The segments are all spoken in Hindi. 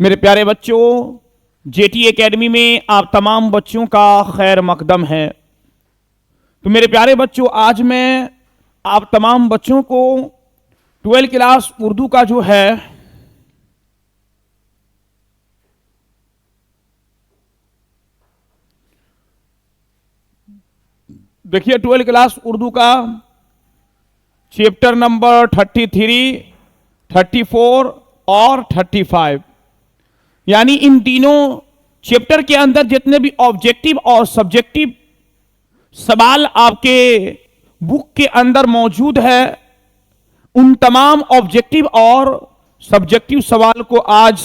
मेरे प्यारे बच्चों, जेटी एकेडमी में आप तमाम बच्चों का खैर मकदम है। तो मेरे प्यारे बच्चों, आज मैं आप तमाम बच्चों को 12वीं क्लास उर्दू का जो है देखिए 12वीं क्लास उर्दू का चैप्टर नंबर 33, 34 और 35, यानी इन तीनों चैप्टर के अंदर जितने भी ऑब्जेक्टिव और सब्जेक्टिव सवाल आपके बुक के अंदर मौजूद है, उन तमाम ऑब्जेक्टिव और सब्जेक्टिव सवाल को आज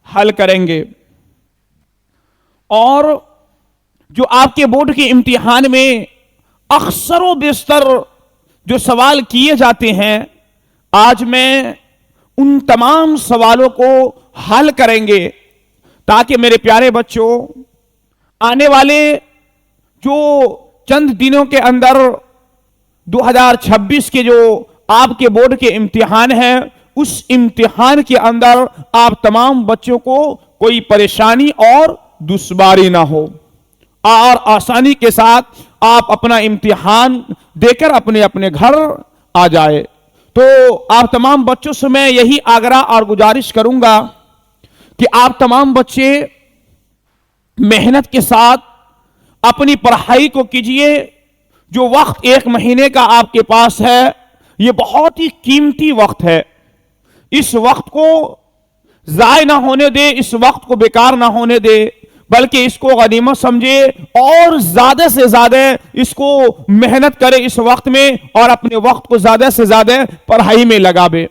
हल करेंगे। और जो आपके बोर्ड के इम्तिहान में अक्सर बेशतर जो सवाल किए जाते हैं, आज मैं उन तमाम सवालों को हल करेंगे ताकि मेरे प्यारे बच्चों आने वाले जो चंद दिनों के अंदर 2026 के जो आपके बोर्ड के इम्तिहान हैं, उस इम्तिहान के अंदर आप तमाम बच्चों को कोई परेशानी और दुश्वारी ना हो और आसानी के साथ आप अपना इम्तिहान देकर अपने अपने घर आ जाए। तो आप तमाम बच्चों से मैं यही आग्रह और गुजारिश करूंगा कि आप तमाम बच्चे मेहनत के साथ अपनी पढ़ाई को कीजिए। जो वक्त 1 महीने का आपके पास है, यह बहुत ही कीमती वक्त है। इस वक्त को जाय ना होने दे, इस वक्त को बेकार ना होने दे, बल्कि इसको गनीमत समझे और ज्यादा से ज्यादा इसको मेहनत करे इस वक्त में और अपने वक्त को ज्यादा से ज्यादा पढ़ाई में लगावे,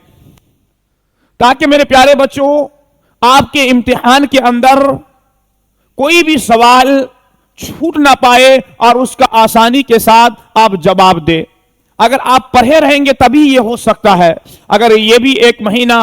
ताकि मेरे प्यारे बच्चों आपके इम्तिहान के अंदर कोई भी सवाल छूट ना पाए और उसका आसानी के साथ आप जवाब दे। अगर आप पढ़े रहेंगे तभी यह हो सकता है। अगर यह भी 1 महीना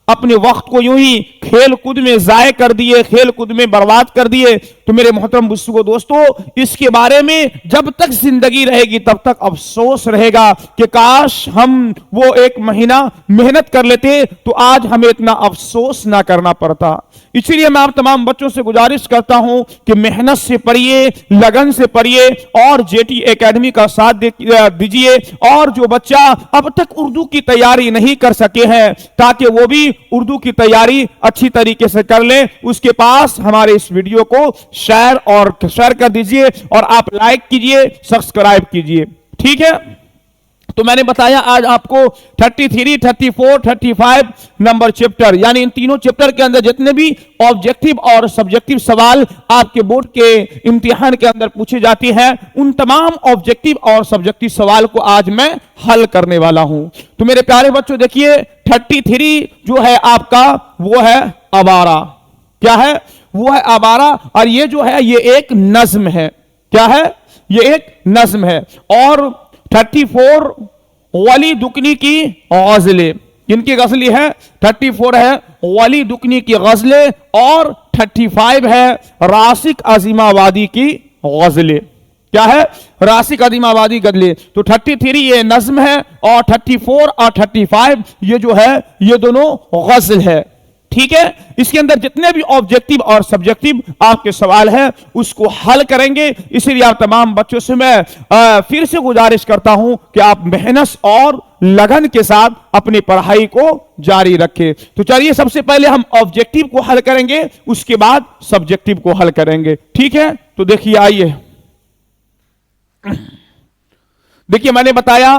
अपने वक्त को यूं ही खेल कूद में जाय कर दिए, खेल कूद में बर्बाद कर दिए, तो मेरे मोहतरम बुजुर्गों दोस्तों, इसके बारे में जब तक जिंदगी रहेगी तब तक अफसोस रहेगा कि काश हम वो 1 महीना मेहनत कर लेते तो आज हमें इतना अफसोस ना करना पड़ता। इसीलिए मैं आप तमाम बच्चों से गुजारिश करता हूं कि मेहनत से पढ़िए, लगन से पढ़िए और जेटी एकेडमी का साथ दीजिए। और जो बच्चा अब तक उर्दू की तैयारी नहीं कर सके हैं, ताकि वो भी उर्दू की तैयारी अच्छी तरीके से कर ले, उसके पास हमारे इस वीडियो को शेयर कर दीजिए और आप लाइक कीजिए, सब्सक्राइब कीजिए। ठीक है, तो मैंने बताया आज आपको 33, 34, 35 नंबर चैप्टर, यानी इन तीनों चैप्टर के अंदर जितने भी ऑब्जेक्टिव और सब्जेक्टिव सवाल आपके बोर्ड के इम्तिहान के अंदर पूछे जाते हैं, उन तमाम ऑब्जेक्टिव और सब्जेक्टिव सवाल को आज मैं हल करने वाला हूं। तो मेरे प्यारे बच्चों देखिए 33 जो है आपका वो है आवारा। क्या है? वो है आवारा। और ये जो है ये एक नज्म है। क्या है? ये एक नज्म है। और 34 वली दुकनी की गजलें, किनकी गजली है? 34 है वली दुकनी की गजलें और 35 है राशिक अजीमाबादी की गजलें। क्या है? राशिक अजीमाबादी गजलें। तो 33 ये नज्म है और 34 और 35 ये जो है ये दोनों गजल है। ठीक है, इसके अंदर जितने भी ऑब्जेक्टिव और सब्जेक्टिव आपके सवाल है उसको हल करेंगे। इसीलिए आप तमाम बच्चों से मैं फिर से गुजारिश करता हूं कि आप मेहनत और लगन के साथ अपनी पढ़ाई को जारी रखें। तो चलिए सबसे पहले हम ऑब्जेक्टिव को हल करेंगे, उसके बाद सब्जेक्टिव को हल करेंगे। ठीक है, तो देखिए आइए, देखिए मैंने बताया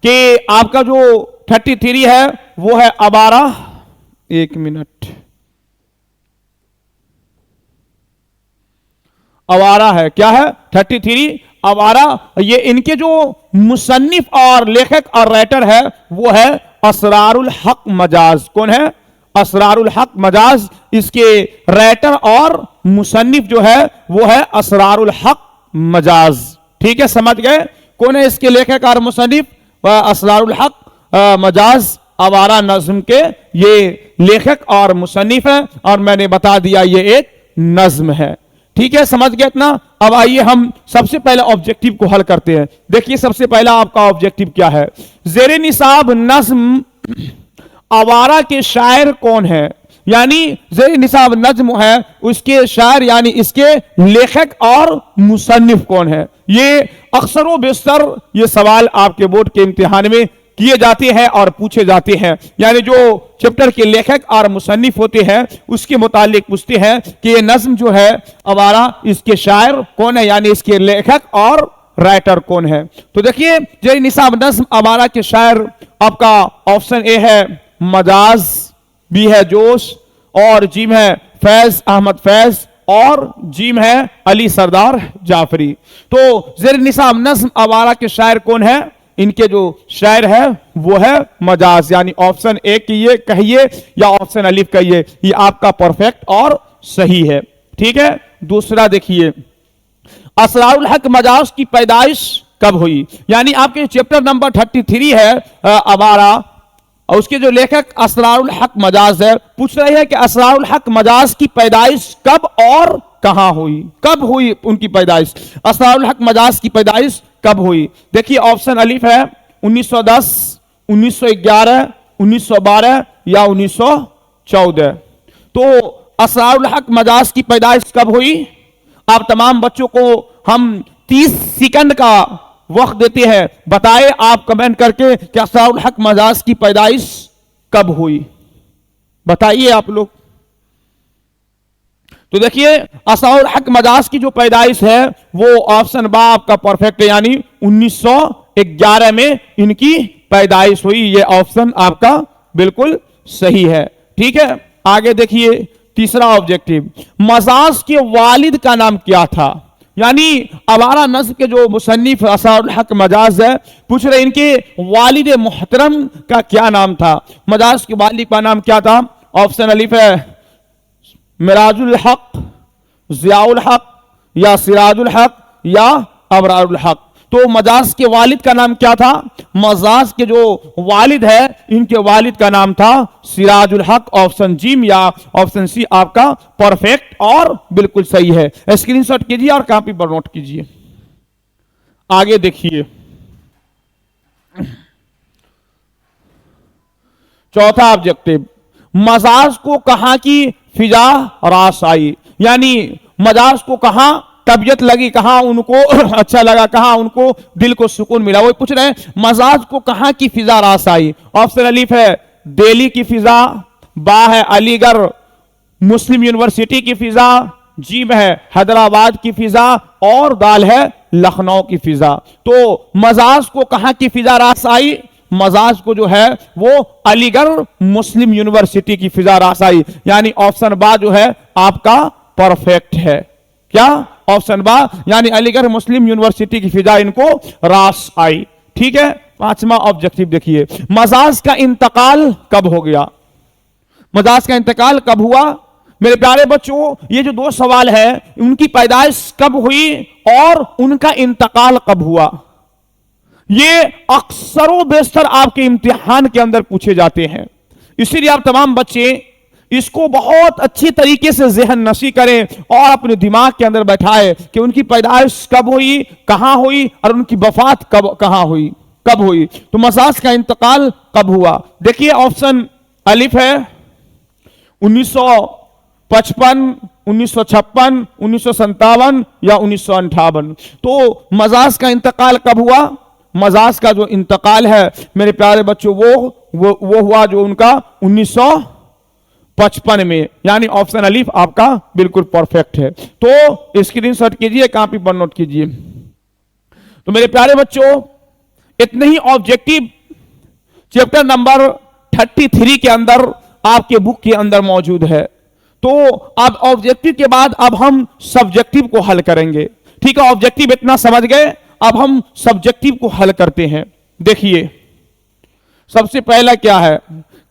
कि आपका जो 33 है वो है आवारा। 1 मिनट, आवारा है। क्या है? 33 आवारा। ये इनके जो मुसन्निफ और लेखक और राइटर है वो है असरारुल हक मजाज। कौन है? असरारुल हक मजाज। इसके राइटर और मुसन्निफ जो है वो है असरारुल हक मजाज। ठीक है, समझ गए? कौन है इसके लेखक और मुसन्निफ? असरारुल हक मजाज आवारा नज्म के ये लेखक और मुसन्निफ है। और मैंने बता दिया ये एक नज्म है। ठीक है, समझ गए इतना? अब आइए हम सबसे पहले ऑब्जेक्टिव को हल करते हैं। देखिए सबसे पहला आपका ऑब्जेक्टिव क्या है? जेरे निसाब नज्म आवारा के शायर कौन है? यानी ज़ेर निसाब नज्म है उसके शायर यानी इसके लेखक और मुसन्निफ कौन है। ये अक्सर बेशतर ये सवाल आपके बोर्ड के इम्तिहान में किए जाते हैं और पूछे जाते हैं। यानी जो चैप्टर के लेखक और मुसन्निफ होते हैं उसके मुतालिक पूछते हैं कि ये नज्म जो है आवारा इसके शायर कौन है, यानी इसके लेखक और राइटर कौन है। तो देखिए ज़ेर निसाब नज्म आवारा के शायर आपका ऑप्शन ए है मजाज, बी है जोश, और जीम है फैज अहमद फैज, और जीम है अली सरदार जाफरी। तो ज़ेर निसाब नज्म आवारा के शायर कौन है, इनके जो शायर है वो है मजाज, यानी ऑप्शन ए कहिए कहिए या ऑप्शन अलिफ कहिए, ये आपका परफेक्ट और सही है। ठीक है, दूसरा देखिए असरारुल हक मजाज की पैदाइश कब हुई, यानी आपके चैप्टर नंबर 33 है आवारा, और उसके जो लेखक असरारुल हक मजाज है, पूछ रहे हैं कि असरारुल हक मजाज की पैदाइश कब और कहां हुई, कब हुई उनकी पैदाइश, असरारुल हक मजाज की पैदाइश कब हुई। देखिए ऑप्शन अलिफ है 1910, 1911, 1912 या 1914। तो असरारुल हक मजाज की पैदाइश कब हुई, आप तमाम बच्चों को हम 30 सेकंड का वक्त देते हैं, बताएं आप कमेंट करके कि असरारुल हक मजाज की पैदाइश कब हुई, बताइए आप लोग। तो देखिए असरारुल हक मजाज की जो पैदाइश है वो ऑप्शन बा आपका परफेक्ट है, यानी 1911 में इनकी पैदाइश हुई, ये ऑप्शन आपका बिल्कुल सही है। ठीक है, आगे देखिए तीसरा ऑब्जेक्टिव, मजाज के वालिद का नाम क्या था, यानी आवारा नज्म के जो मुसन्निफ असरारुल हक मजाज है पूछ रहे इनके वालिद मुहतरम का क्या नाम था। मजाज के वालिद का नाम क्या था, ऑप्शन अलिफ है मिराजुल हक, ज़ियाउल हक या सिराजुल हक या अबरारुल हक। तो मजाज के वालिद का नाम क्या था, मजाज के जो वालिद है इनके वालिद का नाम था सिराजुल हक, ऑप्शन जीम या ऑप्शन सी आपका परफेक्ट और बिल्कुल सही है। स्क्रीनशॉट कीजिए और कॉपी पर नोट कीजिए। आगे देखिए चौथा ऑब्जेक्टिव, मजाज को कहां की फिजा रास आई, यानी मजाज को कहां तबीयत लगी, कहां उनको अच्छा लगा, कहां उनको दिल को सुकून मिला, वो पूछ रहे हैं मजाज को कहां की फिजा रास आई। ऑप्शन अलिफ है दिल्ली की फिजा, बा है अलीगढ़ मुस्लिम यूनिवर्सिटी की फिजा, जीम है हैदराबाद की फिजा, और दाल है लखनऊ की फिजा। तो मजाज को कहां की फिजा रास आई, मजाज को जो है वो अलीगढ़ मुस्लिम यूनिवर्सिटी की फिजा रास आई, यानी ऑप्शन बा जो है आपका परफेक्ट है। क्या ऑप्शन बा, यानी अलीगढ़ मुस्लिम यूनिवर्सिटी की फिजा इनको रास आई। ठीक है, पांचवा ऑब्जेक्टिव देखिए, मजाज का इंतकाल कब हो गया, मजाज का इंतकाल कब हुआ। मेरे प्यारे बच्चों ये जो दो सवाल है उनकी पैदाइश कब हुई और उनका इंतकाल कब हुआ, ये अक्सरों बेशतर आपके इम्तिहान के अंदर पूछे जाते हैं। इसीलिए आप तमाम बच्चे इसको बहुत अच्छी तरीके से ज़हन नशी करें और अपने दिमाग के अंदर बैठाए कि उनकी पैदाइश कब हुई, कहां हुई, और उनकी वफात कब कहां हुई, कब हुई। तो मजाज का इंतकाल कब हुआ, देखिए ऑप्शन अलिफ है 1955, 1956, 1957 या 1958। तो मजाज का इंतकाल कब हुआ, मजाज का जो इंतकाल है मेरे प्यारे बच्चों वो हुआ जो उनका 1955 में, यानी ऑप्शन अलिफ आपका बिल्कुल परफेक्ट है। तो स्क्रीनशॉट कीजिए, कॉपी पर नोट कीजिए। तो मेरे प्यारे बच्चों इतने ही ऑब्जेक्टिव चैप्टर नंबर 33 के अंदर आपके बुक के अंदर मौजूद है। तो अब ऑब्जेक्टिव के बाद अब हम सब्जेक्टिव को हल करेंगे। ठीक है, ऑब्जेक्टिव इतना समझ गए, अब हम सब्जेक्टिव को हल करते हैं। देखिए सबसे पहला क्या है,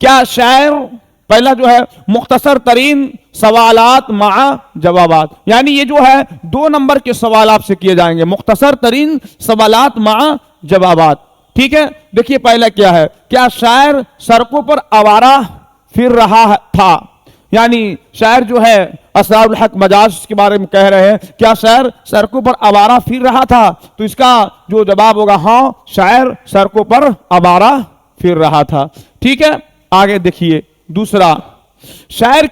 क्या शायर पहला जो है मुख्तसर तरीन सवालात मा जवाबात, यानी ये जो है 2 नंबर के सवाल आपसे किए जाएंगे, मुख्तसर तरीन सवालात मा जवाबात। ठीक है, देखिए पहला क्या है, क्या शायर सड़कों पर आवारा फिर रहा था, यानी शायर जो है असरारुल हक मजाज के बारे में कह रहे हैं, क्या शायर सड़कों पर आवारा फिर रहा था। तो इसका जो जवाब होगा हां, शायर सड़कों पर आवारा फिर रहा था। ठीक है, आगे देखिए दूसरा, शायर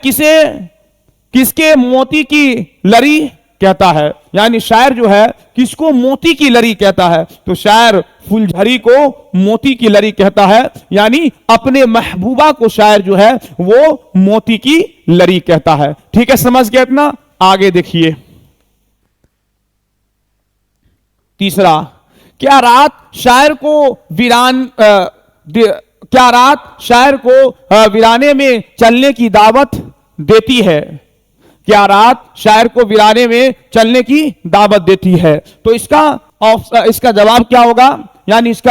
किसके मोती की लड़ी कहता है, यानी शायर जो है किसको मोती की लड़ी कहता है? तो शायर फुलझड़ी को मोती की लड़ी कहता है, यानी अपने महबूबा को शायर जो है वो मोती की लड़ी कहता है। ठीक है, समझ गए इतना? आगे देखिए तीसरा, क्या रात शायर को वीराने में चलने की दावत देती है? क्या रात शायर को वीराने में चलने की दावत देती है? तो इसका जवाब क्या होगा, यानी इस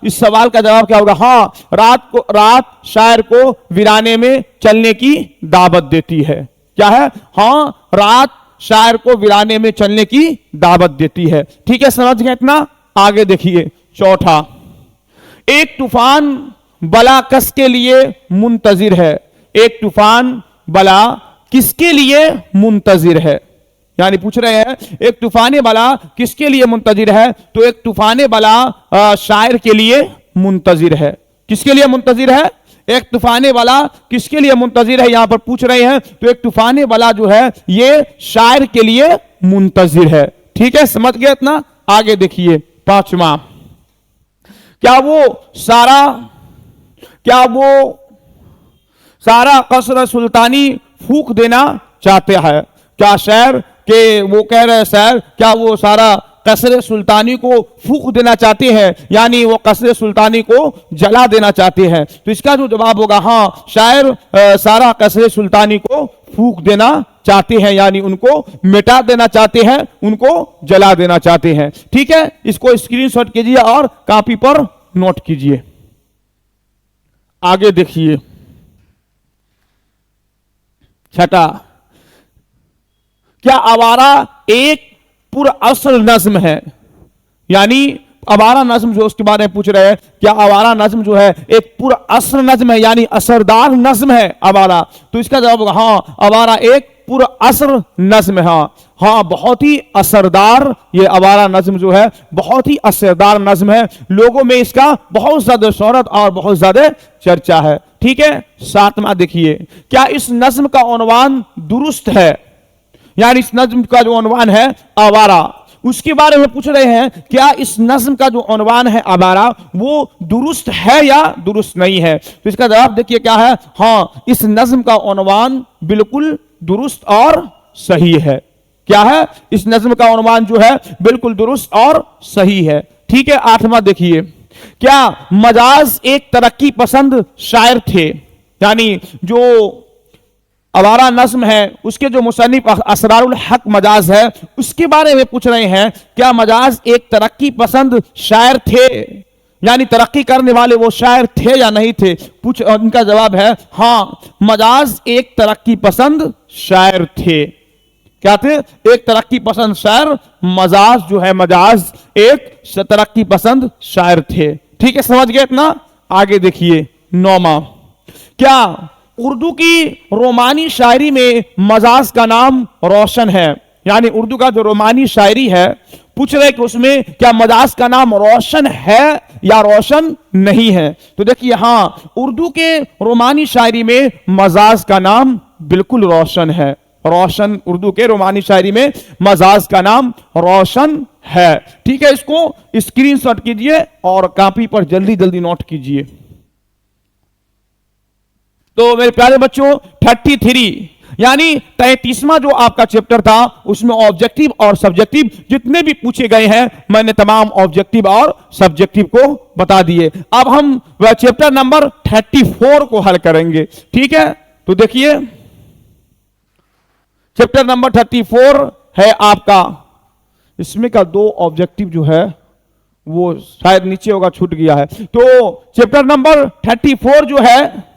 सवाल का जवाब क्या होगा? हाँ, रात शायर को वीराने में चलने की दावत देती है। क्या है? हाँ, रात शायर को वीराने में चलने की दावत देती है। ठीक है, समझ गए इतना? आगे देखिए चौथा, एक तूफान बला किसके लिए मुंतजिर है? एक तूफान बला किसके लिए मुंतजिर है? यानी पूछ रहे हैं एक तूफान बला किसके लिए मुंतजिर है? तो एक तूफान बला शायर के लिए मुंतजिर है। किसके लिए मुंतजिर है? एक तूफान बला किसके लिए मुंतजिर है, यहां पर पूछ रहे हैं। तो एक तूफान बला जो है ये शायर के लिए मुंतजिर है। ठीक है, समझ गए इतना? आगे देखिए पांचवा, क्या वो सारा कसर सुल्तानी फूक देना चाहते हैं? क्या शायर के वो कह रहे हैं शायर, क्या वो सारा कसर सुल्तानी को फूक देना चाहते हैं, यानी वो कसर सुल्तानी को जला देना चाहते हैं? तो इसका जो जवाब होगा, हाँ, शायर सारा कसर सुल्तानी को फूक देना चाहते हैं, यानी उनको मिटा देना चाहते हैं, उनको जला देना चाहते हैं। ठीक है, इसको स्क्रीनशॉट कीजिए और कॉपी पर नोट कीजिए। आगे देखिए छठा, क्या आवारा एक पुरअसर नज्म है? यानी आवारा नज्म जो उसके बारे में पूछ रहे हैं, क्या आवारा नज्म जो है एक पुरअसर नज्म है, यानी असरदार नज्म है आवारा? तो इसका जवाब होगा हाँ, आवारा एक पुरअसर नज्म है। हाँ, बहुत ही असरदार ये आवारा नज्म जो है बहुत ही असरदार नज्म है, लोगों में इसका बहुत ज्यादा शोहरत और बहुत ज्यादा चर्चा है। ठीक है, सातवां देखिए, क्या इस नज्म का उन्वान दुरुस्त है? यानी इस नज्म का जो उन्वान है आवारा, उसके बारे में पूछ रहे हैं, क्या इस नज्म का जो उन्वान है आवारा वो दुरुस्त है या दुरुस्त नहीं है? तो इसका जवाब देखिए क्या है, हाँ, इस नज्म का उन्वान बिल्कुल दुरुस्त और सही है। क्या है? इस नज्म का उन्वान जो है बिल्कुल दुरुस्त और सही है। ठीक है, आठवां देखिए, क्या मजाज एक तरक्की पसंद शायर थे? यानी जो आवारा नज्म है उसके जो मुसन्निफ असरारुल हक मजाज है उसके बारे में पूछ रहे हैं, क्या मजाज एक तरक्की पसंद शायर थे? यानी तरक्की करने वाले वो शायर थे या नहीं थे? उनका जवाब है हाँ, मजाज एक तरक्की पसंद शायर थे। क्या थे? एक तरक्की पसंद शायर, मजाज जो है मजाज एक तरक्की पसंद शायर थे। ठीक है, समझ गए इतना? आगे देखिए नौमा, क्या उर्दू की रोमानी शायरी में मजाज का नाम रोशन है? यानी उर्दू का जो रोमानी शायरी है पूछ रहे कि उसमें क्या मजाज का नाम रोशन है या रोशन नहीं है? तो देखिए हाँ, उर्दू के रोमानी शायरी में मजाज का नाम बिल्कुल रोशन है। रोशन, उर्दू के रोमानी शायरी में मजाज का नाम रोशन है। ठीक है, इसको स्क्रीनशॉट कीजिए और कॉपी पर जल्दी जल्दी नोट कीजिए। तो मेरे प्यारे बच्चों 33 यानी 33वां जो आपका चैप्टर था उसमें ऑब्जेक्टिव और सब्जेक्टिव जितने भी पूछे गए हैं मैंने तमाम ऑब्जेक्टिव और सब्जेक्टिव को बता दिए। अब हम वह चैप्टर नंबर 34 को हल करेंगे। ठीक है, तो देखिए चैप्टर नंबर 34 है आपका, इसमें का 2 ऑब्जेक्टिव जो है वो शायद नीचे होगा, छूट गया है। तो चैप्टर नंबर 34 जो है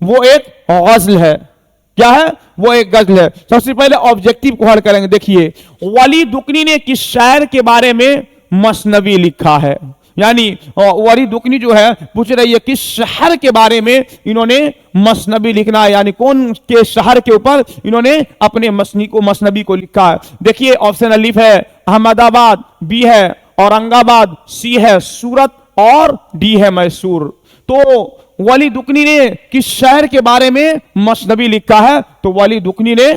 वो एक गज़ल है। क्या है? वो एक गज़ल है। सबसे पहले ऑब्जेक्टिव को हल करेंगे। देखिए, वली दुकनी ने किस शायर के बारे में मसनवी लिखा है? यानी वली दुकनी जो है पूछ रही है किस शहर के बारे में इन्होंने मसनवी लिखना है, यानी कौन के शहर के ऊपर इन्होंने अपने मसनवी को लिखा है। देखिए ऑप्शन अलिफ है अहमदाबाद, बी है औरंगाबाद, सी है सूरत और डी है मैसूर। तो वली दुकनी ने किस शहर के बारे में मसनवी लिखा है? तो वली दुकनी ने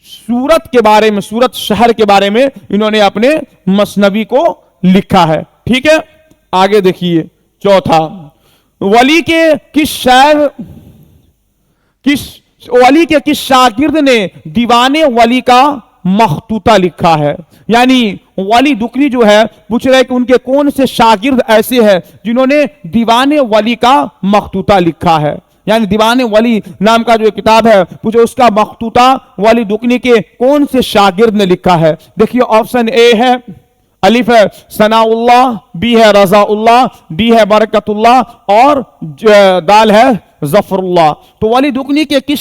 सूरत के बारे में, सूरत शहर के बारे में इन्होंने अपने मसनवी को लिखा है। ठीक है, आगे देखिए चौथा, वली के किस शागिर्द ने दीवाने वली का मखतूता लिखा है? यानी वली दुकनी जो है पूछ रहे कि उनके कौन से शागिर्द ऐसे हैं जिन्होंने दीवाने वली का मखतूता लिखा है। यानी दीवाने वली नाम का जो किताब है पूछे उसका मखतूता वली दुकनी के कौन से शागिर्द ने लिखा है? देखिए ऑप्शन ए है अलिफ है सनाउल्लाह, बी है रजाउल्लाह, डी है बरकतुल्लाह और दाल है जफरुल्लाह। तो वली दुकनी के किस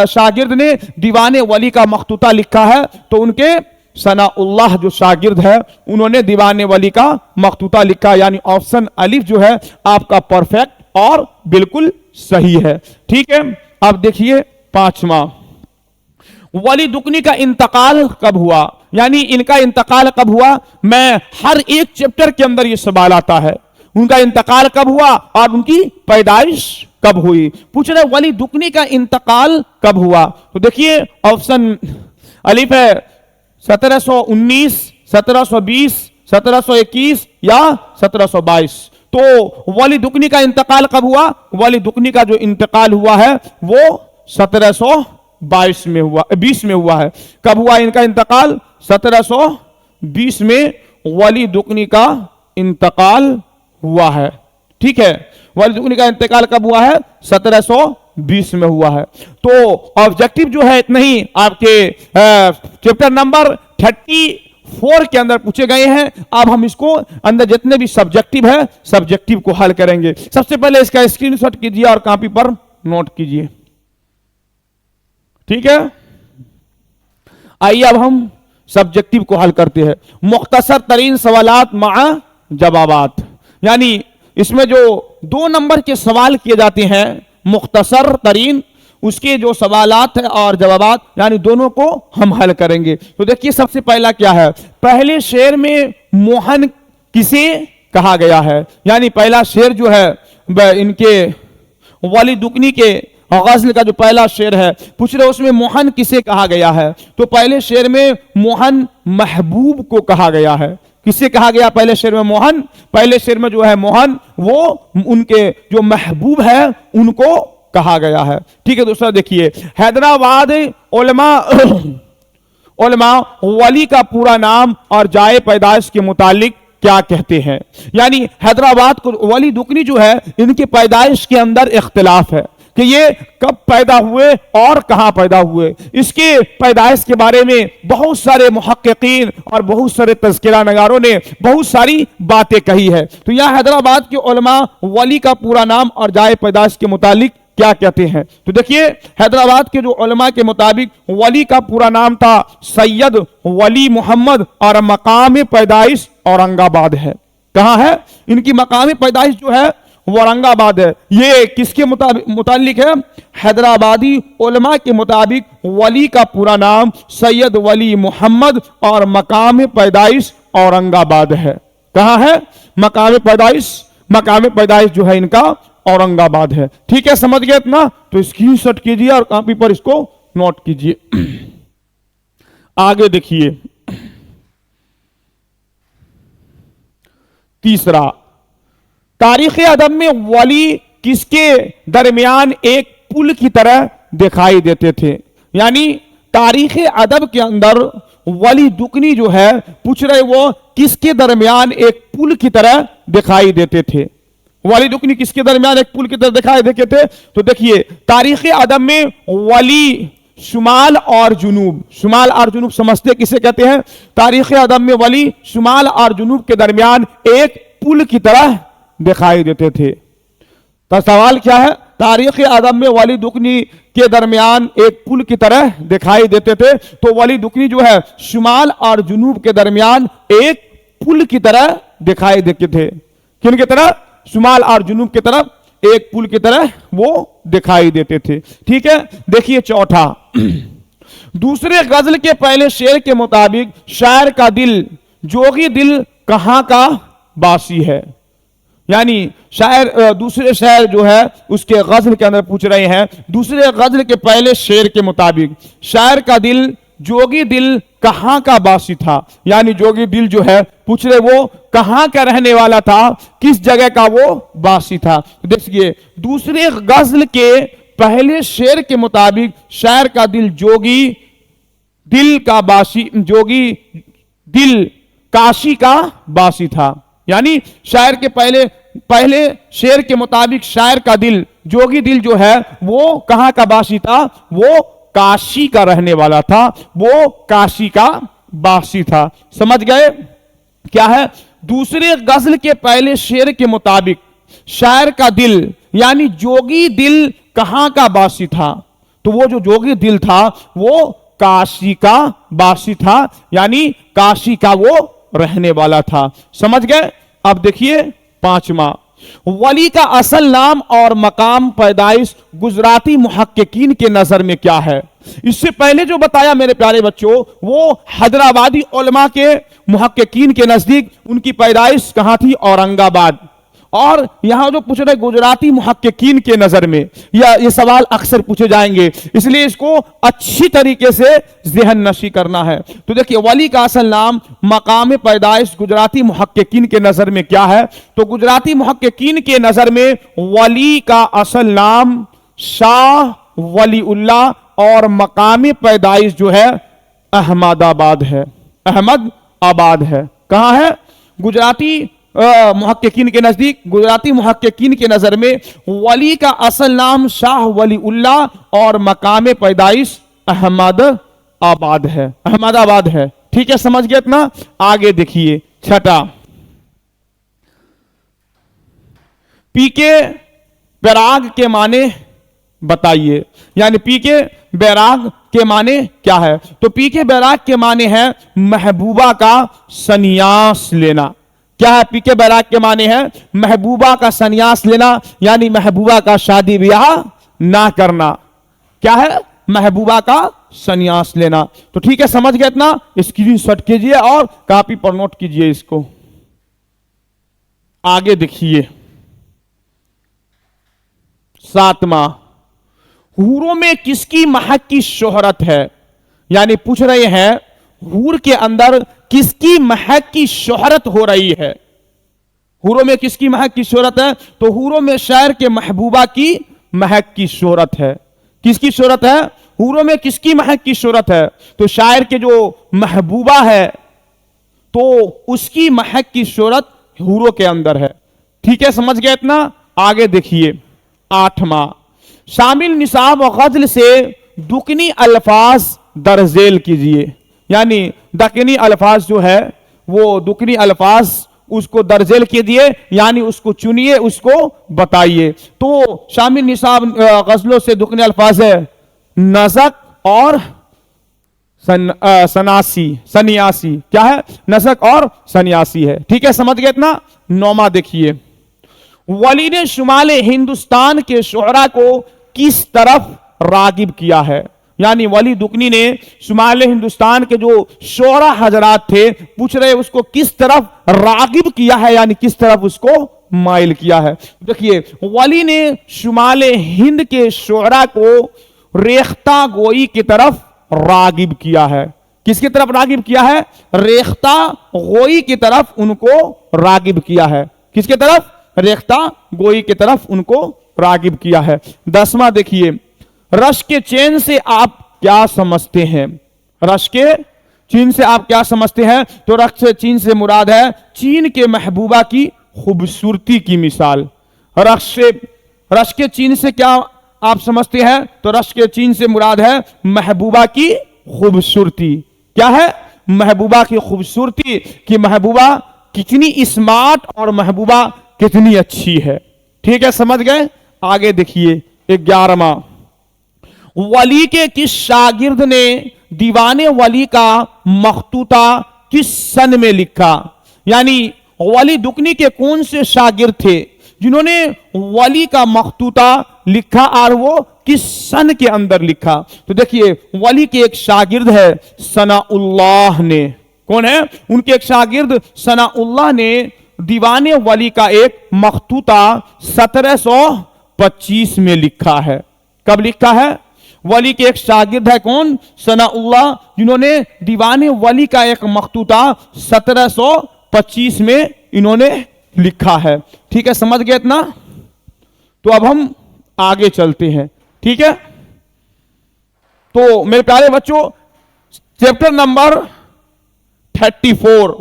शागिर्द ने दीवाने वली का मखतूता लिखा है? तो उनके सनाउल्लाह जो शागिर्द है उन्होंने दीवाने वली का मखतूता लिखा। यानी ऑप्शन अलिफ जो है आपका परफेक्ट और बिल्कुल सही है। ठीक है, अब देखिए पांचवा, वली दुकनी का इंतकाल कब हुआ? यानी इनका इंतकाल कब हुआ? मैं हर एक चैप्टर के अंदर ये सवाल आता है, उनका इंतकाल कब हुआ और उनकी पैदाइश कब हुई। पूछ रहे वली दुकनी का इंतकाल कब हुआ? तो देखिए ऑप्शन अलिफ है 1719, 1720, 1721 या 1722। तो वली दुकनी का इंतकाल कब हुआ? वली दुकनी का जो इंतकाल हुआ है वो 1722 में हुआ, 20 में हुआ है। कब हुआ इनका इंतकाल? 1720 में वली दुकनी का इंतकाल हुआ है। ठीक है, वली दुकनी का इंतकाल कब हुआ है? 1720 में हुआ है। तो ऑब्जेक्टिव जो है इतना ही आपके चैप्टर नंबर 34 के अंदर पूछे गए हैं। अब हम इसको अंदर जितने भी सब्जेक्टिव है सब्जेक्टिव को हल करेंगे। सबसे पहले इसका स्क्रीनशॉट कीजिए और कॉपी पर नोट कीजिए। ठीक है, आइए अब हम सब्जेक्टिव को हल करते हैं। मुख्तसर तरीन सवालात मा जवाबात, यानी इसमें जो 2 नंबर के सवाल किए जाते हैं मुख्तसर तरीन, उसके जो सवालात है और जवाबात यानी दोनों को हम हल करेंगे। तो देखिए सबसे पहला क्या है, पहले शेर में मोहन किसे कहा गया है? यानी पहला शेर जो है इनके वली दुकनी के गज़ल का जो पहला शेर है पूछ रहे उसमें मोहन किसे कहा गया है? तो पहले शेर में मोहन महबूब को कहा गया है। किसे कहा गया पहले शेर में? मोहन। पहले शेर में जो है मोहन वो उनके जो महबूब है उनको कहा गया है। ठीक है, दूसरा देखिए, हैदराबाद उलमा वली का पूरा नाम और जाए पैदाइश के मुतालिक क्या कहते हैं? यानी हैदराबाद को वली दुकनी जो है इनकी पैदाइश के अंदर इख्तिलाफ है कि ये कब पैदा हुए और कहां पैदा हुए। इसके पैदाइश के बारे में बहुत सारे मुहक्किकीन और बहुत सारे तज़किरा नगारों ने बहुत सारी बातें कही है। तो यह हैदराबाद के उलमा वली का पूरा नाम और जाए पैदाइश के मुतालिक क्या कहते हैं? तो देखिए हैदराबाद के जो उलमा के मुताबिक वली का पूरा नाम था सैयद वली मोहम्मद और मकाम पैदाइश औरंगाबाद है। कहां है इनकी मकाम पैदाइश जो है औरंगाबाद है। ये किसके मुतालिक है? हैदराबादी उलमा के मुताबिक वली का पूरा नाम सैयद वली मोहम्मद और मकाम पैदाइश औरंगाबाद है। कहां है मकाम पैदाइश? मकाम पैदाइश जो है इनका औरंगाबाद है। ठीक है, समझ गए इतना? तो स्क्रीनशॉट कीजिए और कॉपी पर इसको नोट कीजिए। आगे देखिए तीसरा, तारीख अदब में वली किसके दरमियान एक पुल की तरह दिखाई देते थे? यानी तारीख अदब के अंदर वली दुकनी जो है पूछ रहे वो किसके दरमियान एक पुल की तरह दिखाई देते थे? वली दुकनी किसके दरमियान एक पुल की तरह दिखाई देते थे? तो देखिए तारीख अदब में वली शुमाल और जुनूब, शुमाल और जुनूब समझते किसे कहते हैं? तारीख अदब में वली शुमाल और जुनूब के दरमियान एक पुल की तरह दिखाई देते थे। तो सवाल क्या है? तारीख अदब में वली दुकनी के दरमियान एक पुल की तरह दिखाई देते थे। तो वली दुकनी जो है शुमाल और जुनूब के दरमियान एक पुल की तरह दिखाई देते थे। किन की तरह? शुमाल और जुनूब की तरफ एक पुल की तरह वो दिखाई देते थे। ठीक है, देखिए चौथा, दूसरे गजल के पहले शेर के मुताबिक शायर का दिल जोगी दिल कहां का बासी है? यानी शायर दूसरे शायर जो है उसके गजल के अंदर पूछ रहे हैं, दूसरे गजल के पहले शेर के मुताबिक, शायर का दिल जोगी दिल कहां का बासी था। यानी जोगी दिल जो है पूछ रहे वो कहां का रहने वाला था, किस जगह का वो बासी था। तो देखिए दूसरे गजल के पहले शेर के मुताबिक शायर का दिल जोगी दिल का बासी, जोगी दिल काशी का बासी था। यानी शायर के पहले शेर के मुताबिक शायर का दिल जोगी दिल जो है वो कहां का बासी था, वो काशी का रहने वाला था, वो काशी का बासी था। समझ गए क्या है। दूसरे गजल के पहले शेर के मुताबिक शायर का दिल यानी जोगी दिल कहां का बासी था, तो वो जो जोगी दिल था वो काशी का बासी था, यानी काशी का वो रहने वाला था। समझ गए। अब देखिए पांचवा, वली का असल नाम और मकाम पैदाइश गुजराती मुहक्किकीन के नजर में क्या है। इससे पहले जो बताया मेरे प्यारे बच्चों वो हैदराबादी उलमा के मुहक्किकीन के नजदीक उनकी पैदाइश कहां थी, औरंगाबाद। और यहां जो पूछ रहे गुजराती मुहक्किकीन के नजर में, या ये सवाल अक्सर पूछे जाएंगे, इसलिए इसको अच्छी तरीके से ज़हन नशी करना है। तो देखिए वली का असल नाम मकाम पैदाइश गुजराती मुहक्किकीन के नजर में क्या है। तो गुजराती मुहक्किकीन के नजर में वली का असल नाम शाह वलीउल्लाह और मकाम पैदाइश जो है अहमदाबाद है, अहमदाबाद है। कहां है, गुजराती मुहक्किकीन के नजदीक, गुजराती मुहक्किकीन के नजर में वली का असल नाम शाह वलीउल्लाह और मकाम पैदाइश अहमदाबाद है, अहमदाबाद है। ठीक है, समझ गए इतना। आगे देखिए छठा, पीके बैराग के माने बताइए। यानी पीके बैराग के माने क्या है। तो पीके बैराग के माने है महबूबा का सन्यास लेना। क्या है पीके बैराग के माने है, महबूबा का सन्यास लेना, यानी महबूबा का शादी ब्याह ना करना। क्या है, महबूबा का सन्यास लेना। तो ठीक है, समझ गए इतना। स्क्रीनशॉट कीजिए और कॉपी पर नोट कीजिए इसको। आगे देखिए सातवां, हूरों में किसकी महक की शोहरत है। यानी पूछ रहे हैं हूर के अंदर किसकी महक की शोहरत हो रही है। हूरों में किसकी महक की शोहरत है। तो हूरों में शायर के महबूबा की महक की शोहरत है। किसकी शोहरत है, हूरों में किसकी महक की शोहरत है। तो शायर के जो महबूबा है तो उसकी महक की शोहरत हूरों के अंदर है। ठीक है, समझ गए इतना। आगे देखिए आठवां, शामिल निसाब और गजल से दुकनी अल्फाज दरजेल कीजिए। यानी दकनी अल्फाज जो है वो दुकनी अल्फाज उसको दर्जेल कीजिए, यानी उसको चुनिए, उसको बताइए। तो शामिल निसाब गजलों से दुकनी अल्फाज है नज़क और सन्यासी। क्या है, नज़क और सन्यासी है। ठीक है, समझ गए इतना। नौमा देखिए, वली ने शुमाल हिंदुस्तान के शोहरा को किस तरफ रागिब किया है। यानी वली दुकनी ने शुमाल हिंदुस्तान के जो शोहरा हजरात थे पूछ रहे उसको किस तरफ रागिब किया है, यानी किस तरफ उसको माइल किया है। देखिए वली ने शुमाल हिंद के शोहरा को रेख्ता गोई की तरफ रागिब किया है। किसकी तरफ रागिब किया है, रेख्ता गोई की तरफ उनको रागिब किया है। किसके तरफ, रेख्ता गोई की तरफ उनको रागिब किया है। 10वां देखिए, रश के चैन से आप क्या समझते हैं। रश के चीन से आप क्या समझते हैं। तो रश से चीन से मुराद है चीन के महबूबा की खूबसूरती की मिसाल। रश के चीन से क्या आप समझते हैं। तो रश के चीन से मुराद है महबूबा की खूबसूरती। क्या है, महबूबा की खूबसूरती, कि महबूबा कितनी स्मार्ट और महबूबा कितनी अच्छी है। ठीक है, समझ गए। आगे देखिए 11वां, वली के किस शागिर्द ने दीवाने वली का मखतूता किस सन में लिखा। यानी वली दुकनी के कौन से शागिर्द थे जिन्होंने वली का मखतूता लिखा और वो किस सन के अंदर लिखा। तो देखिए वली के एक शागिर्द है सनाउल्लाह ने। कौन है, उनके एक शागिर्द सनाउल्लाह ने दीवाने वली का एक मखतूता 1725 में लिखा है। कब लिखा है? वली के एक शागिर्द है कौन? सनाउल्लाह, जिन्होंने दीवाने वली का एक मखतूता 1725 में इन्होंने लिखा है। ठीक है, समझ गए इतना? तो अब हम आगे चलते हैं। ठीक है, तो मेरे प्यारे बच्चों, चैप्टर नंबर 34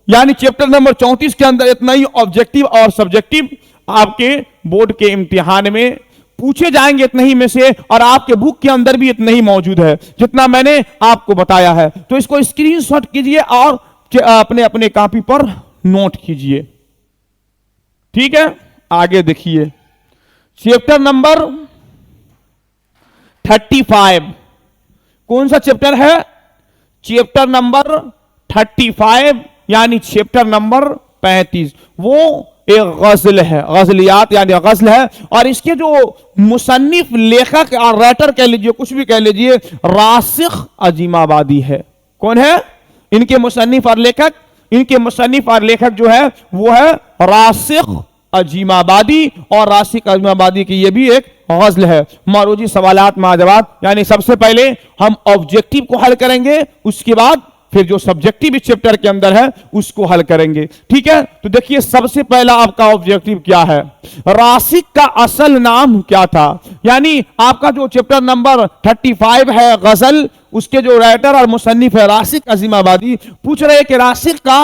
यानी चैप्टर नंबर 34 के अंदर इतना ही ऑब्जेक्टिव और सब्जेक्टिव आपके बोर्ड के इम्तिहान में पूछे जाएंगे, इतने ही में से, और आपके बुक के अंदर भी इतना ही मौजूद है जितना मैंने आपको बताया है। तो इसको स्क्रीनशॉट कीजिए और अपने अपने कॉपी पर नोट कीजिए। ठीक है, आगे देखिए चैप्टर नंबर 35। कौन सा चैप्टर है? चैप्टर नंबर 35 यानी चैप्टर नंबर 35। वो एक गजल है, गजलियात यानी गजल है, और इसके जो मुसन्निफ, लेखक और राइटर कह लीजिए, कुछ भी कह लीजिए, रासिख अजीमाबादी है। कौन है इनके मुसन्निफ और लेखक? इनके मुसन्निफ और लेखक जो है वो है रासिख अजीमाबादी, और रासिख अजीमाबादी की ये भी एक गजल है। मारूजी सवालात माजवाब, यानी सबसे पहले हम ऑब्जेक्टिव को हल करेंगे, उसके बाद फिर जो सब्जेक्टिव इस चैप्टर के अंदर है उसको हल करेंगे। ठीक है, तो देखिए सबसे पहला आपका ऑब्जेक्टिव क्या है? रासिख का असल नाम क्या था? यानी आपका जो चैप्टर नंबर 35 है गजल, उसके जो राइटर और मुसन्निफ है रासिख अजीमाबादी, पूछ रहे कि रासिख का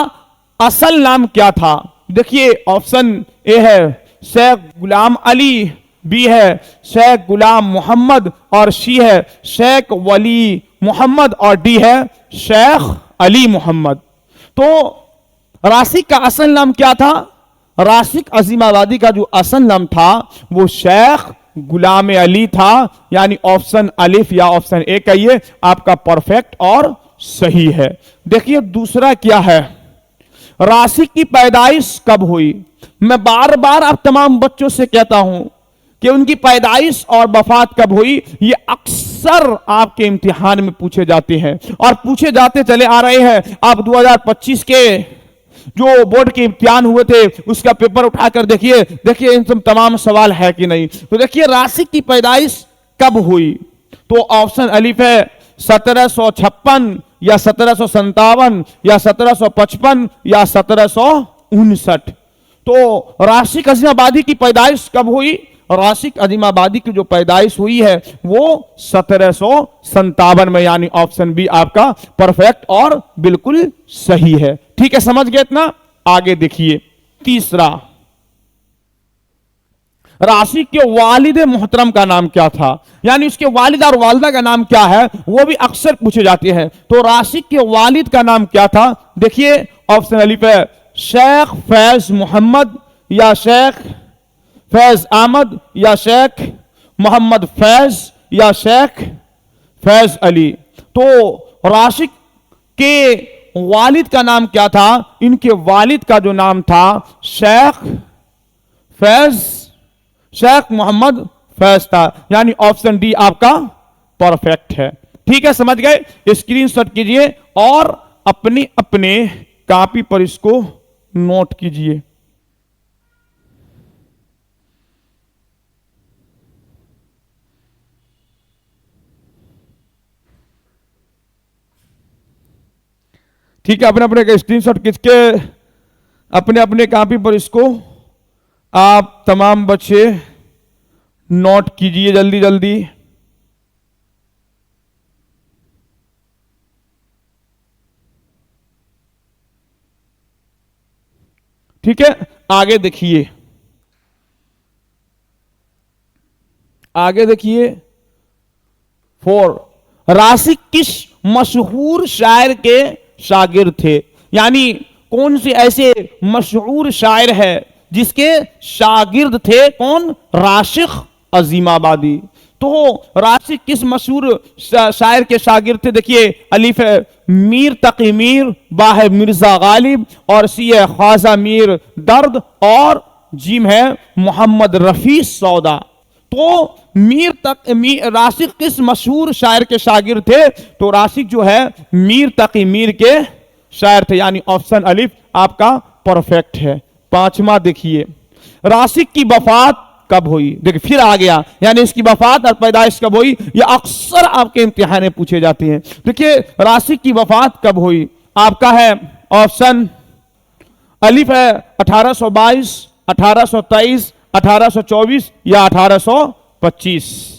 असल नाम क्या था। देखिए ऑप्शन ए है शेख गुलाम अली, बी है शेख गुलाम मोहम्मद, और सी है शेख वली मोहम्मद, और डी है शेख अली मोहम्मद। तो रासिख का असल नाम क्या था? रासिख अजीमाबादी का जो असल नाम था वो शेख गुलाम अली था, यानी ऑप्शन अलिफ या ऑप्शन ए कहिए आपका परफेक्ट और सही है। देखिए दूसरा क्या है? रासिख की पैदाइश कब हुई? मैं बार बार आप तमाम बच्चों से कहता हूं कि उनकी पैदाइश और वफात कब हुई, ये अक्सर आपके इम्तिहान में पूछे जाते हैं और पूछे जाते चले आ रहे हैं। आप 2025 के जो बोर्ड के इम्तिहान हुए थे उसका पेपर उठाकर देखिए, देखिए इन सब तमाम सवाल है कि नहीं। तो देखिए रासिख की पैदाइश कब हुई, तो ऑप्शन अलिफ है 1756 या 1757 या 1755 या 1759। तो रासिख अजीमाबादी की पैदाइश कब हुई? रासिख अजीमाबादी की जो पैदाइश हुई है वो 1757 में, यानी ऑप्शन बी आपका परफेक्ट और बिल्कुल सही है। ठीक है, समझ गए इतना? आगे देखिए तीसरा, रासिख के वालिद मोहतरम का नाम क्या था, यानी उसके वालिद और वालिदा का नाम क्या है, वो भी अक्सर पूछे जाते हैं। तो रासिख के वालिद का नाम क्या था? देखिए ऑप्शन अलिफ है शेख फैज मोहम्मद या शेख फैज अहमद या शेख मोहम्मद फैज या शेख फैज अली। तो रासिख के वालिद का नाम क्या था? इनके वालिद का जो नाम था शेख फैज, शेख मोहम्मद फैज था, यानी ऑप्शन डी आपका परफेक्ट है। ठीक है, समझ गए? स्क्रीनशॉट कीजिए और अपने अपने कॉपी पर इसको नोट कीजिए। ठीक है, अपने अपने स्क्रीनशॉट खींच के अपने अपने कॉपी पर इसको आप तमाम बच्चे नोट कीजिए जल्दी जल्दी। ठीक है, आगे देखिए, आगे देखिए 4, रासिख किस मशहूर शायर के शागिर्द थे, यानी कौन से ऐसे मशहूर शायर है जिसके शागिर्द थे कौन? रासिख अजीमाबादी। तो रासिख किस मशहूर शायर के शागिर्द थे? देखिए अलिफ है मीर तकी मीर, बा है मिर्जा गालिब, और सी है ख्वाजा मीर दर्द, और जीम है मोहम्मद रफी सौदा। तो रासिख किस मशहूर शायर के शागिर्द थे? तो रासिख जो है मीर तकी मीर के शायर थे, यानी ऑप्शन अलिफ आपका परफेक्ट है। पांचवा देखिए, राशिक की वफात कब हुई। देखिए फिर आ गया, यानी इसकी वफात और पैदाइश कब हुई, ये अक्सर आपके इम्तिहान में पूछे जाते हैं। देखिए राशिक की वफात कब हुई, आपका है ऑप्शन अलिफ है 1822, 1823, 1824 या 1825।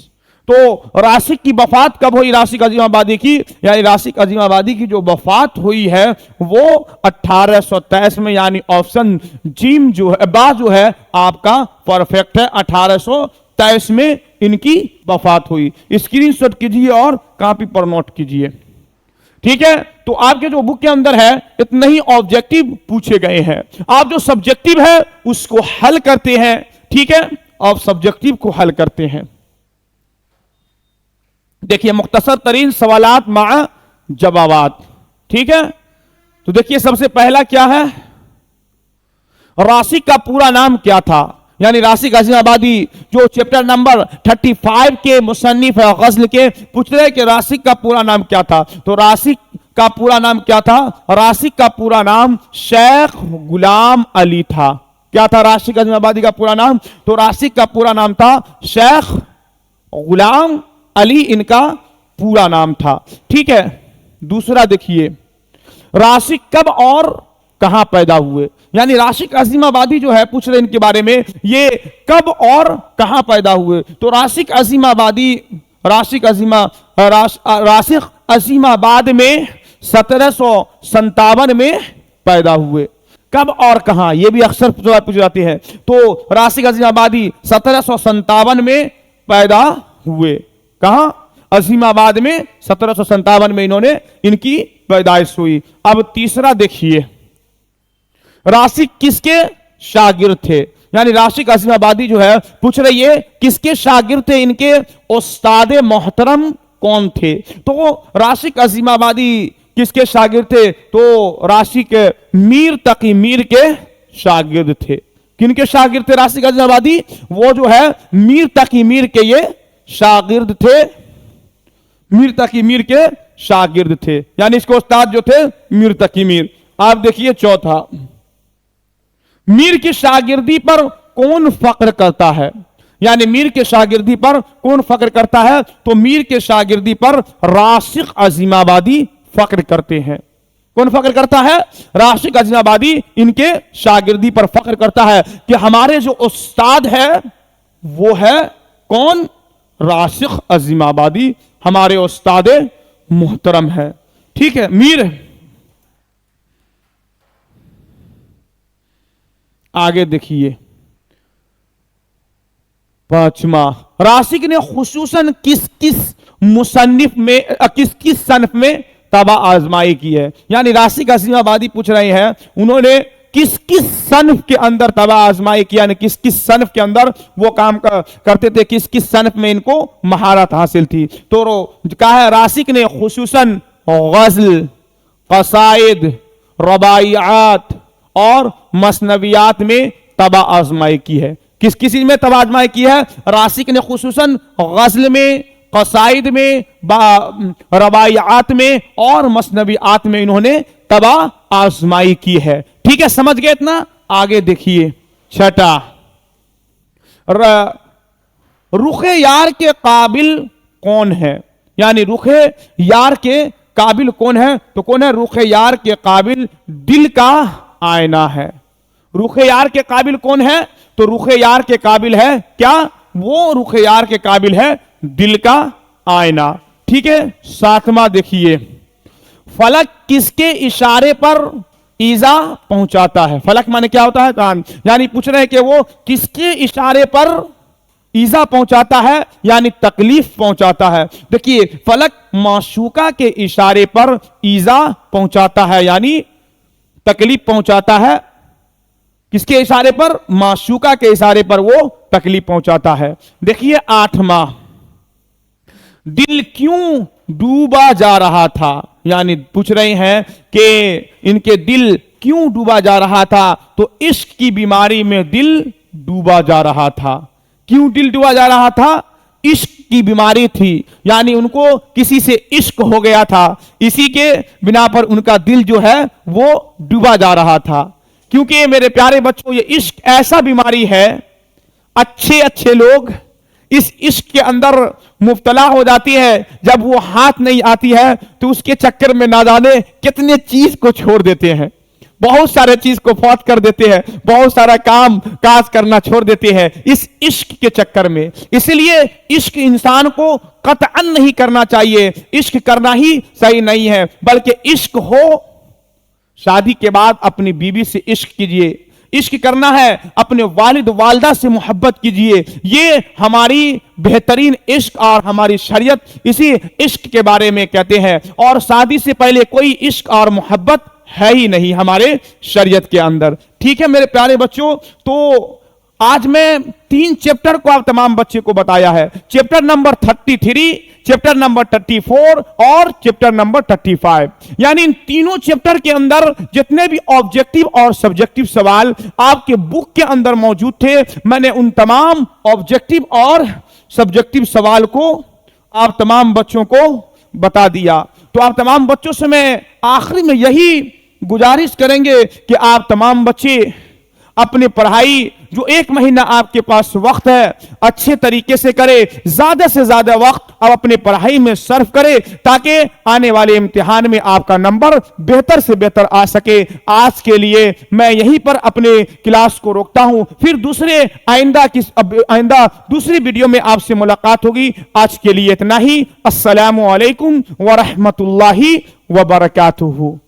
तो राशिक की वफात कब हुई, राशिक अजीमाबादी की, यानी राशिक अजीमाबादी की जो वफात हुई है वो 1823 में, यानी ऑप्शन जीम जो है बा जो है आपका परफेक्ट है। 1823 में इनकी वफात हुई। स्क्रीनशॉट कीजिए और कॉपी पर नोट कीजिए, ठीक है। तो आपके जो बुक के अंदर है इतने ही ऑब्जेक्टिव पूछे गए हैं, आप जो सब्जेक्टिव है उसको हल करते हैं, ठीक है, आप सब्जेक्टिव को हल करते हैं। देखिए मुख्तसर तरीन सवालात मा जवाबात, ठीक है। तो देखिए सबसे पहला क्या है, राशिक का पूरा नाम क्या था, यानी राशिक अजीमाबादी जो चैप्टर नंबर 35 के मुसन्निफ गज़ल के पूछ रहे कि राशिक का पूरा नाम क्या था। तो राशिक का पूरा नाम क्या था, राशिक का पूरा नाम शेख गुलाम अली था। क्या था राशिक अजीमाबादी का पूरा नाम, तो राशिक का पूरा नाम था शेख गुलाम अली, इनका पूरा नाम था, ठीक है। दूसरा देखिए, राशिक कब और कहां पैदा हुए, यानी राशिक अजीमाबादी जो है पूछ रहे इनके बारे में, ये कब और कहां पैदा हुए। तो राशिक अजीमाबादी राशिक अजीमाबाद में 1757 में पैदा हुए। कब और कहां, ये भी अक्सर पूछे जाते हैं। तो राशिक अजीमाबादी 1757 में पैदा हुए। कहां, अजीमाबाद में 1757 में इन्होंने इनकी पैदाइश हुई। अब तीसरा देखिए, राशिक किसके शागिर्द थे, यानी राशिक अजीमाबादी जो है पूछ रही है किसके शागिर्द थे, इनके उस्ताद मोहतरम कौन थे। तो राशिक अजीमाबादी किसके शागिर्द थे, तो राशिक मीर तकी मीर के शागिर्द थे। किनके शागिर्द थे राशिक अजीमाबादी, वो जो है मीर तकी मीर के ये शागिर्द थे, मीर तकी मीर के शागिर्द थे, यानी इसके उस्ताद जो थे मीर तकी मीर। आप देखिए चौथा, मीर की शागिर्दी पर कौन फक्र करता है, यानी मीर के शागिर्दी पर कौन फक्र करता है, तो मीर के शागिर्दी पर राशिक अजीमाबादी फक्र करते हैं। कौन फक्र करता है, राशिक अजीमाबादी इनके शागिर्दी पर फक्र करता है कि हमारे जो उस्ताद है वो है कौन, राशिक अजीमाबादी हमारे उस्ताद मोहतरम है, ठीक है। मीर आगे देखिए, पांचवा, राशिक ने खुसूसन किस किस मुसन्निफ में किस किस सनफ में तबा आजमाई की है, यानी राशिक अजीमाबादी पूछ रहे हैं उन्होंने किस किस सनफ के अंदर तबा आजमाई किया, यानी किस किस सनफ के अंदर वो काम करते थे, किस किस सनफ में इनको महारत हासिल थी। तो कहा है राशिक ने खुसूसन गज़ल, क़साइद, रबाइयात और मसनवियात में तबा आजमाई की है। किस किस में तबा आजमाई की है, राशिक ने खुसूसन गज़ल में, क़साइद में, रबाइयात में और मसनवियात में इन्होंने तबा आजमाई की है, ठीक है। समझ गए इतना। आगे देखिए छठा, रुखे यार के काबिल कौन है, यानी रुखे यार के काबिल कौन है, तो कौन है, रुखे यार के काबिल दिल का आईना है। रुखे यार के काबिल कौन है, तो रुखे यार के काबिल है क्या, वो रुखे यार के काबिल है दिल का आईना, ठीक है। सातवां देखिए, फलक किसके इशारे पर ईजा पहुंचाता है। फलक माने क्या होता है, कान, यानी पूछ रहे हैं कि वो किसके इशारे पर ईजा पहुंचाता है, यानी तकलीफ पहुंचाता है। देखिए फलक माशूका के इशारे पर ईजा पहुंचाता है, यानी तकलीफ पहुंचाता है। किसके इशारे पर, माशूका के इशारे पर वो तकलीफ पहुंचाता है। देखिए आठवां, दिल क्यों डूबा जा रहा था, यानी पूछ रहे हैं कि इनके दिल क्यों डूबा जा रहा था, तो इश्क की बीमारी में दिल डूबा जा रहा था। क्यों दिल डूबा जा रहा था, इश्क की बीमारी थी, यानी उनको किसी से इश्क हो गया था, इसी के बिना पर उनका दिल जो है वो डूबा जा रहा था। क्योंकि मेरे प्यारे बच्चों, ये इश्क ऐसा बीमारी है, अच्छे अच्छे लोग इस इश्क के अंदर मुब्तला हो जाती है। जब वो हाथ नहीं आती है तो उसके चक्कर में ना जाने कितने चीज को छोड़ देते हैं, बहुत सारे चीज को फौत कर देते हैं, बहुत सारा काम काज करना छोड़ देते हैं इस इश्क के चक्कर में। इसलिए इश्क इंसान को कतअन नहीं करना चाहिए, इश्क करना ही सही नहीं है, बल्कि इश्क हो शादी के बाद अपनी बीवी से इश्क कीजिए, इश्क करना है अपने वालिद वालदा से मोहब्बत कीजिए। ये हमारी बेहतरीन इश्क और हमारी शरीयत इसी इश्क के बारे में कहते हैं। और शादी से पहले कोई इश्क और मोहब्बत है ही नहीं हमारे शरीयत के अंदर। ठीक है मेरे प्यारे बच्चों, तो आज मैं 3 चैप्टर को आप तमाम बच्चे को बताया है। चैप्टर नंबर 33, चैप्टर नंबर 34 और चैप्टर नंबर 35। यानी इन तीनों चैप्टर के अंदर जितने भी ऑब्जेक्टिव और सब्जेक्टिव सवाल आपके बुक के अंदर मौजूद थे, मैंने उन तमाम ऑब्जेक्टिव और सब्जेक्टिव सवाल को आप तमाम बच्चों को बता दिया। तो आप तमाम बच्चों से मैं आखिरी में यही गुजारिश करेंगे कि आप तमाम बच्चे अपनी पढ़ाई जो 1 महीना आपके पास वक्त है अच्छे तरीके से करें, ज्यादा से ज्यादा वक्त आप अपनी पढ़ाई में सर्व करें ताकि आने वाले इम्तिहान में आपका नंबर बेहतर से बेहतर आ सके। आज के लिए मैं यहीं पर अपने क्लास को रोकता हूं, फिर आइंदा दूसरी वीडियो में आपसे मुलाकात होगी। आज के लिए इतना ही। अस्सलामु अलैकुम व रहमतुल्लाहि व बरकातुहू।